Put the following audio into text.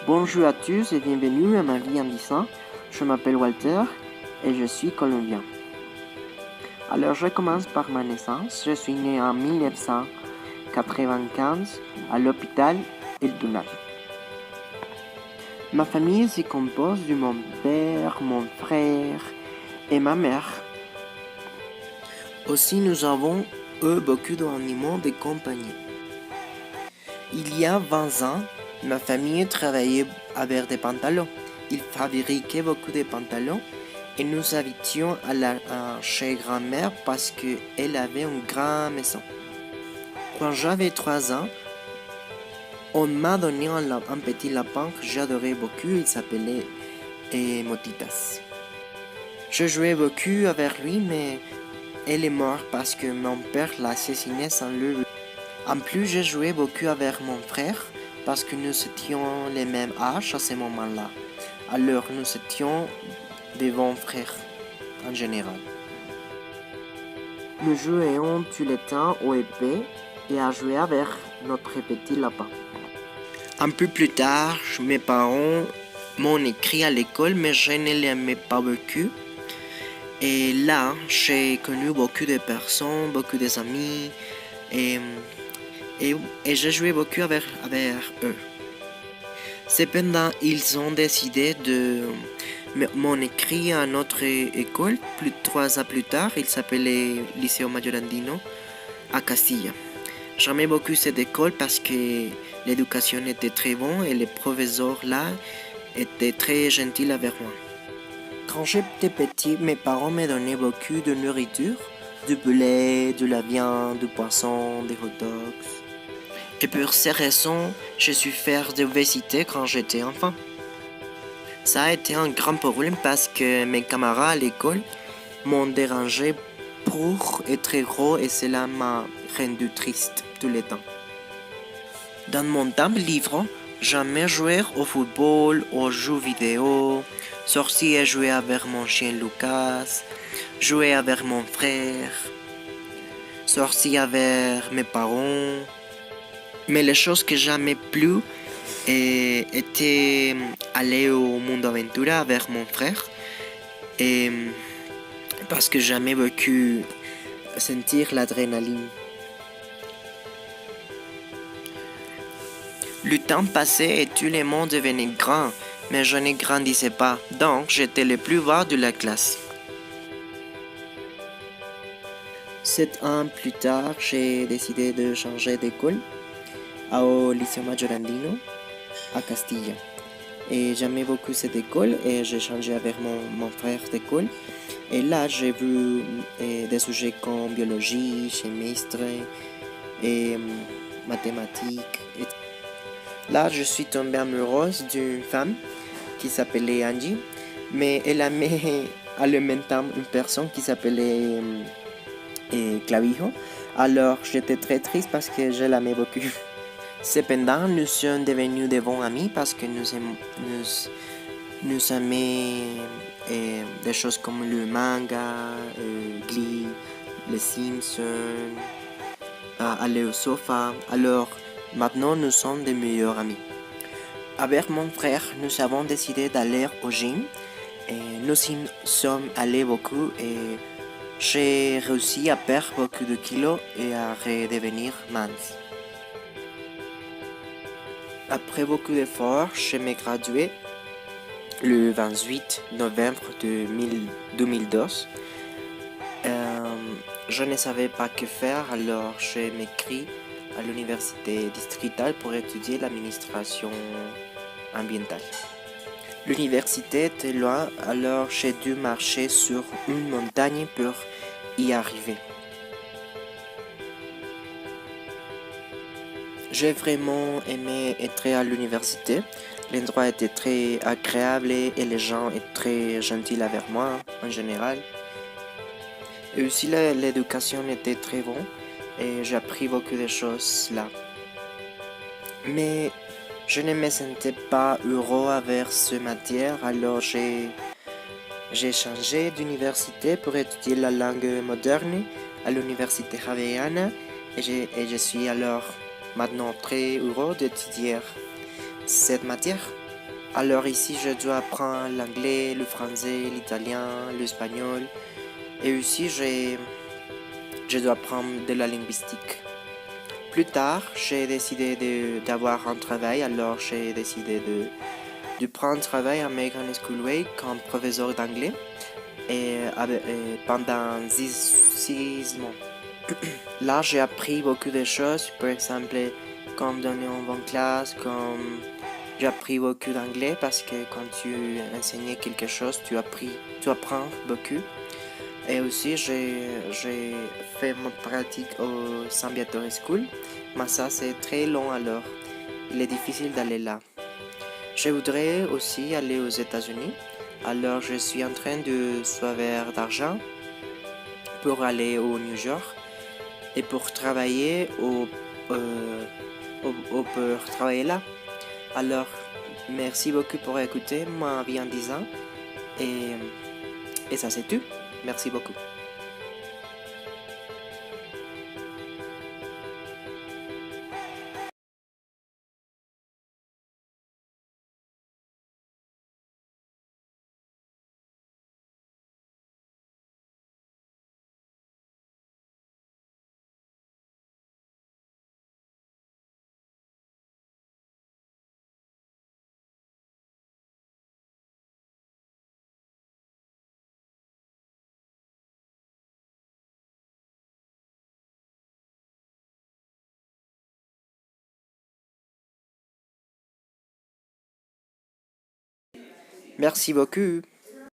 Bonjour à tous et bienvenue à ma vie en 10 ans. Je m'appelle Walter et je suis colombien. Alors je commence par ma naissance. Je suis né en 1995 à l'hôpital El Dunal. Ma famille se compose de mon père, mon frère et ma mère. Aussi nous avons eu beaucoup d'animaux de compagnie. Il y a 20 ans, ma famille travaillait avec des pantalons. Ils fabriquaient beaucoup de pantalons et nous habitions chez grand-mère parce qu'elle avait une grande maison. Quand j'avais 3 ans, on m'a donné un petit lapin que j'adorais beaucoup, il s'appelait Motitas. Je jouais beaucoup avec lui, mais elle est morte parce que mon père l'a assassiné sans le vouloir. En plus, je jouais beaucoup avec mon frère parce que nous étions les mêmes âges à ce moment-là. Alors, nous étions des bons frères en général. Nous jouions tout le temps au épée et à jouer avec notre petit lapin. Un peu plus tard, mes parents m'ont écrit à l'école, mais je ne l'aimais pas beaucoup. Et là, j'ai connu beaucoup de personnes, beaucoup d'amis et j'ai joué beaucoup avec eux. Cependant, ils ont décidé de m'en écrire à notre école 3 ans plus tard. Il s'appelait Liceo Mayor Andino à Castilla. J'aimais beaucoup cette école parce que l'éducation était très bonne et les professeurs là étaient très gentils avec moi. Quand j'étais petit, mes parents me donnaient beaucoup de nourriture, du poulet, de la viande, du poisson, des hot dogs. Et pour ces raisons, je suis fait d'obésité quand j'étais enfant. Ça a été un grand problème parce que mes camarades à l'école m'ont dérangé pour être gros et cela m'a rendu triste tout le temps. Dans mon temps libre, j'aimais jouer au football, aux jeux vidéo, sortir et jouer avec mon chien Lucas, jouer avec mon frère, sortir avec mes parents. Mais les choses que j'aimais plus étaient aller au Mundo Aventura avec mon frère. Et parce que j'aimais beaucoup sentir l'adrénaline. Le temps passait et tout le monde devenait grand, mais je ne grandissais pas, donc j'étais le plus bas de la classe. 7 ans plus tard, j'ai décidé de changer d'école au Liceo Mayor Andino à Castilla. Et j'aimais beaucoup cette école et j'ai changé avec mon frère d'école. Et là, j'ai vu des sujets comme biologie, chimie et mathématiques. Et là, je suis tombée amoureuse d'une femme qui s'appelait Angie, mais elle aimait en même temps une personne qui s'appelait Clavijo. Alors, j'étais très triste parce que je l'aimais beaucoup. Cependant, nous sommes devenus de bons amis parce que nous aimions des choses comme le manga, Glee, les Simpsons, aller au sofa. Alors, maintenant, nous sommes des meilleurs amis. Avec mon frère, nous avons décidé d'aller au gym. Et nous sommes allés beaucoup et j'ai réussi à perdre beaucoup de kilos et à redevenir mince. Après beaucoup d'efforts, je me gradué le 28 novembre 2012. Je ne savais pas que faire, alors je m'écris à l'université distritale pour étudier l'administration ambientale. L'université était loin, alors j'ai dû marcher sur une montagne pour y arriver. J'ai vraiment aimé être à l'université. L'endroit était très agréable et les gens étaient très gentils avec moi en général. Et aussi l'éducation était très bonne et j'ai appris beaucoup de choses là. Mais je ne me sentais pas heureux avec cette matière, alors j'ai changé d'université pour étudier la langue moderne à l'université Javeriana et je suis alors maintenant très heureux d'étudier cette matière. Alors ici, je dois apprendre l'anglais, le français, l'italien, l'espagnol. Et aussi, je dois apprendre de la linguistique. Plus tard, j'ai décidé d'avoir un travail, alors j'ai décidé de prendre un travail à American Schoolway comme professeur d'anglais et pendant 6 mois. Là, j'ai appris beaucoup de choses, par exemple, comme donner une bonne classe, comme j'ai appris beaucoup d'anglais parce que quand tu enseignes quelque chose, tu apprends beaucoup. Et aussi, j'ai fait ma pratique au Sambiator School, mais ça, c'est très long alors. Il est difficile d'aller là. Je voudrais aussi aller aux États-Unis, alors je suis en train de sauver d'argent pour aller au New York et pour travailler euh, pour travailler là. Alors, merci beaucoup pour écouter ma vie en 10 ans et, et ça c'est tout. Merci beaucoup. Merci beaucoup.